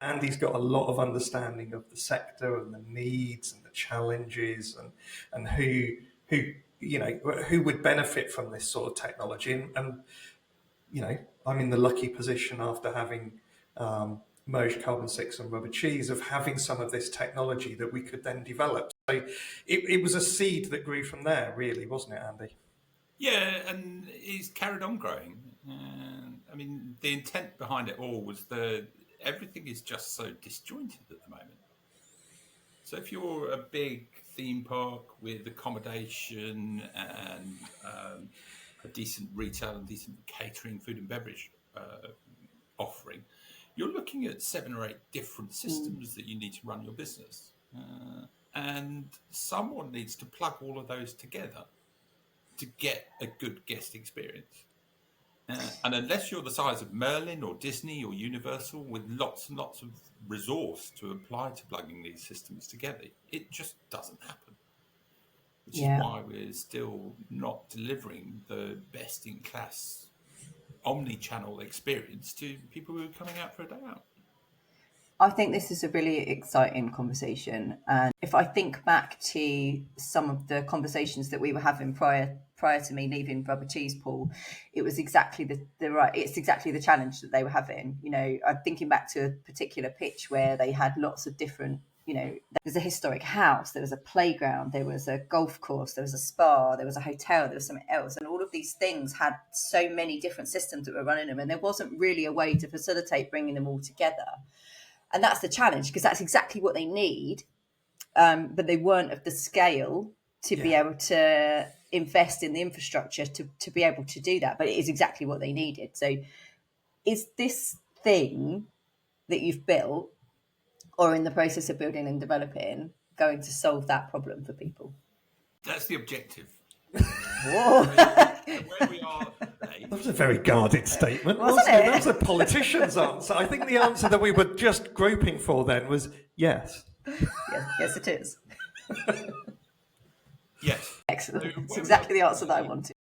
Andy's got a lot of understanding of the sector and the needs and the challenges and who who would benefit from this sort of technology. And I'm in the lucky position after having merged carbon six and rubber cheese of having some of this technology that we could then develop. So it was a seed that grew from there, really, wasn't it, Andy? Yeah, and it's carried on growing. I mean, the intent behind it all was that everything is just so disjointed at the moment. So if you're a big theme park with accommodation and a decent retail and decent catering, food and beverage offering, you're looking at 7 or 8 different systems that you need to run your business. And someone needs to plug all of those together to get a good guest experience. And unless you're the size of Merlin or Disney or Universal with lots and lots of resource to apply to plugging these systems together, it just doesn't happen. Which is why we're still not delivering the best-in-class omni-channel experience to people who are coming out for a day out. I think this is a really exciting conversation. And if I think back to some of the conversations that we were having prior to me leaving Rubber Cheese, Paul, it was exactly it's exactly the challenge that they were having. I'm thinking back to a particular pitch where they had lots of different, there's a historic house, there was a playground, there was a golf course, there was a spa, there was a hotel, there was something else. And all of these things had so many different systems that were running them. And there wasn't really a way to facilitate bringing them all together. And that's the challenge, because that's exactly what they need. But they weren't of the scale to be able to invest in the infrastructure to be able to do that. But it is exactly what they needed. So is this thing that you've built or in the process of building and developing going to solve that problem for people? That's the objective. Whoa. Where we are today. That was a very guarded statement, wasn't it? That was a politician's answer. I think the answer that we were just groping for then was yes. Yes, it is. Yes. Excellent. It's exactly the answer that I wanted.